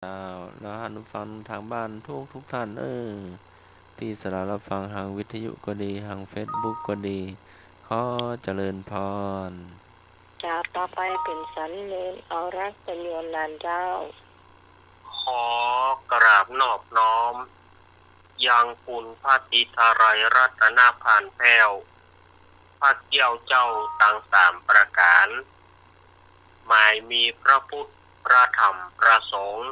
แล้วท่านผู้ฟังทางบ้านทุกท่านที่สละรับฟังทางวิทยุก็ดีทางเฟซบุ๊กก็ดีขอเจริญพรจากต่อไปเป็นสันเนรเอารักเป็นโยนนานเจ้าขอกราบนอบน้อมยังคุณพระติทารายรัตนผ่านแพ้วพระเกี่ยวเจ้าต่างสามประการหมายมีพระพุทธพระธรรมพระสงฆ์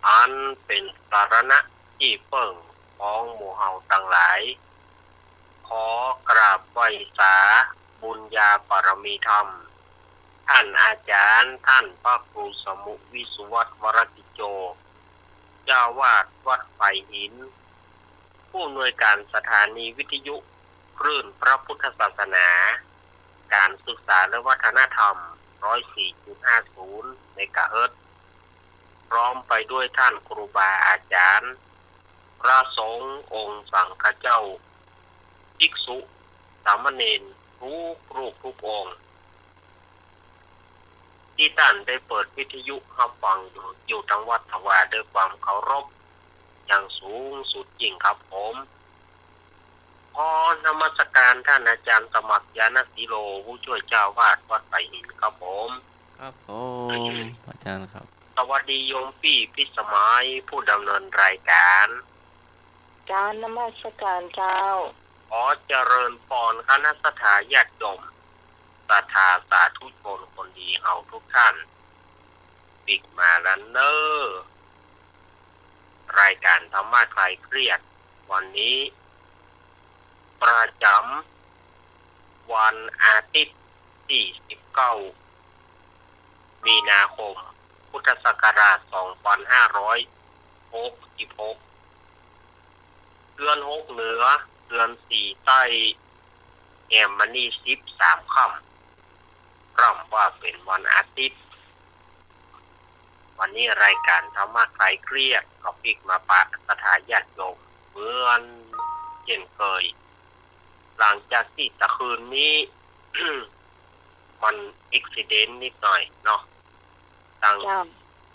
อันเป็นสารณะที่เปิ่งของหมู่เฮาทั้งหลายขอกราบไหว้สาบุญญาปรมีธรรมท่านอาจารย์ท่านพระครูสมุวิสุวัตวรกิจโจเจ้าวาดวัดไผ่หินผู้อำนวยการสถานีวิทยุคลื่นพระพุทธศาสนาการศึกษาและวัฒนธรรม 104.50 เมกะเฮิรตซ์พร้อมไปด้วยท่านครูบาอาจารย์พระสงฆ์องค์สังฆเจ้าภิกษุสามเณรทุกรูปทุกองค์ที่ท่านได้เปิดวิทยุรับฟังอยู่ทั้งวัดถวายด้วยความเคารพอย่างสูงสุดยิ่งครับผมขอนมัสการท่านอาจารย์สมัครยานศิโรผู้ช่วยเจ้าวาดวัดไผ่หินครับผมครับผมอาจารย์ครับสวัสดีโยมพี่พิสมัยผู้ดำเนินรายการการนมัสการเจ้าขอเจริญพรคณะสัตยาญาติโยมศรัทธาสาธุชนคนดีเฮาทุกท่านปิกมาแล้วเนอรายการธรรมะคลายเครียดวันนี้ประจำวันอาทิตย์ที่19มีนาคมพุทธศักราช2566เดือน6เหนือเดือน4ใต้แอมมันนี่13ค่ำร่ำว่าเป็นวันอาทิตย์วันนี้รายการธรรมะคลายเครียดก็ปิกมาปะสถาญาติโยมเหมือนเช่นเคยหลังจากที่ตะคืนนี้ มันอุบิเหตุนิดหน่อยเนาะทาง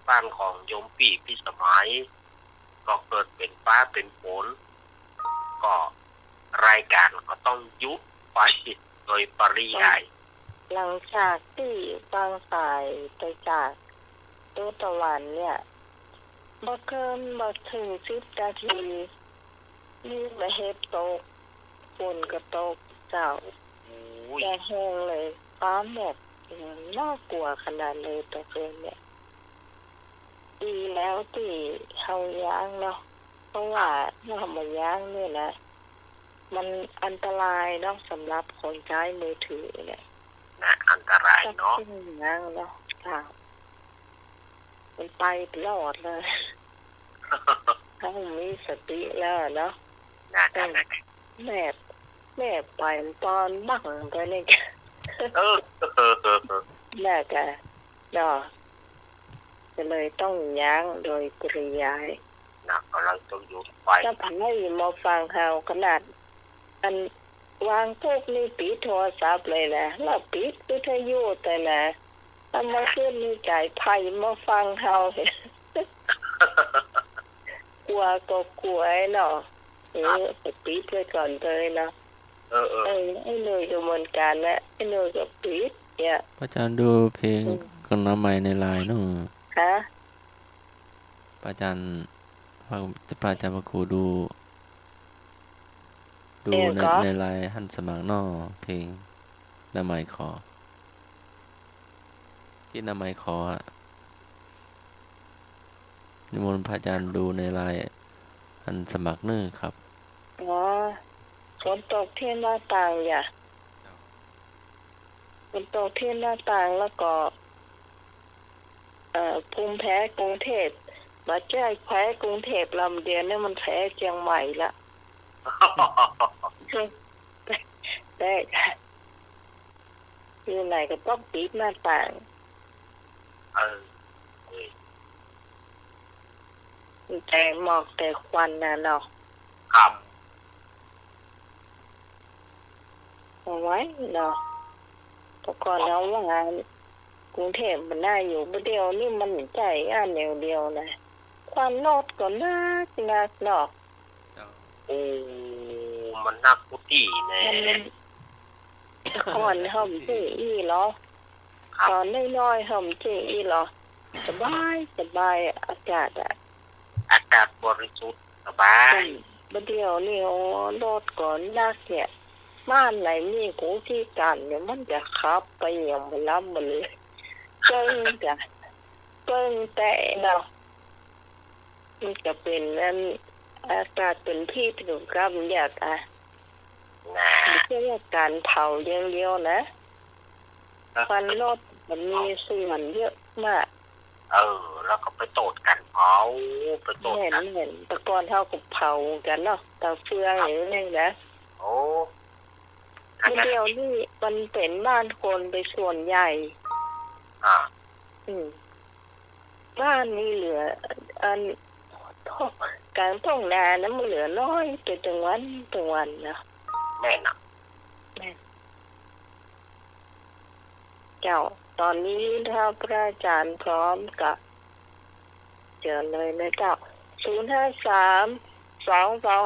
บ้านของโยมปี่พิสมัยก็เกิดเป็นฟ้าเป็นฝนก็รายการก็ต้องยุบไปโดยปริยายหลังจากที่บางสายไปจากตัวตะวันเนี่ยบ่เกินบ่ถึง10 นาทีนี่มาเฮ็ดตกฝนก็ตกเจ้าแย่แห้งเลยฟ้าแบบน่ากลัวขนาดเลยตะเกินเนี่ยดีแล้วที่เฮาย้างเนาะเพราะว่าถ้าเฮาบ่ย้างเนี่ยนะมันอันตรายเนาะสำหรับคนใช้มือถือเนี่ยนะอันตรายเนาะย้างเนาะค่ะมันไปตลอดเลยถ้ามีสติแล้วเนาะแม่ไปตอนบังไปนี่แม่ก็เนาะก็เลยต้องย้างโดยปริยายนะเราต้องอยู่ไปถ้าพันให้มาฟังเฮาขนาดอันวางพวกนี้ปิดโทรศัพท์เลยนะแล้วปิดวิทยุแต่นะทำมาขึ้นในใจไผ่มาฟังเฮา กลัวก็กลัวเนาะปิดไว้ก่อนเลยเนาะไอ้หน่วยกระบวนการนะไอ้หน่วยก็ปิดเนี่ยพระอาจารย์ดูเพลงกันน้ำใหม่ในไลน์เนาะฮะพระอาจารย์พระอาจารย์พระครูดูในไลน์หันสมัครเนาะเพลงน้ำใหม่ขอที่น้ำใหม่ขอนิมนต์พระอาจารย์ดูในไลน์หันสมัครเนื้อครับอ๋อฝนตกเที่ยงหน้าต่างอย่าฝนตกเที่ยงหน้าต่างแล้วก็ภูมิแพ้กรุงเทพมาแจ้แพ้กรุงเทพลำเดียวเนี่ยมันแพ้เชียงใหม่ละได้อยู่ไหนก็ต้องปิดหน้าต่างแต่หมอกแต่ควันนะเนาะครับเอาไว้เนาะพอก่อนแล้วว่าก กรุงเทพมันได้อยู่บ่เดียวนี่มันใจอันเดียวนะความโนดก็นักเนาะ เจ้า โอ้มันนักพุทธิแน่ มันก่อนเฮาสิอีหรอ ครับ ตอนน้อยๆเฮาสิอีหรอสบายอากาศอ่ะ อากาศบริสุทธิ์สบาย บ่เดียวนี่โอ้โนดก่อนนักเนี่ยบ้านไหนมีกูที่กันเนี่ยมันจะขับไปอย่างบ่ล้ำบ่เลยเกิ้งแต่เนาะมันจะเป็นนั่นอากาศเป็นที่ถูกกำอยากนะ ไม่ใช่ว่าการเผาอย่างเดียวนะควันรถมันมีส่วนเยอะมาก แล้วก็ไปโตดกันเผาไปโตด เห็น กัน แต่ก่อนเท่ากับเผากันเนาะเตาเฟืองอย่างนี้นะ โอ้ เมื่อเดียวนี่มันเป็นบ้านคนไปส่วนใหญ่ อ่า บ้านนี่เหลืออันการท่องนานั้นมันเหลือน้อยไปถึงวันนะ แม่น่ะ เจ้าตอนนี้ถ้าพระอาจารย์พร้อมกับเจอเลยนะเจ้า053 225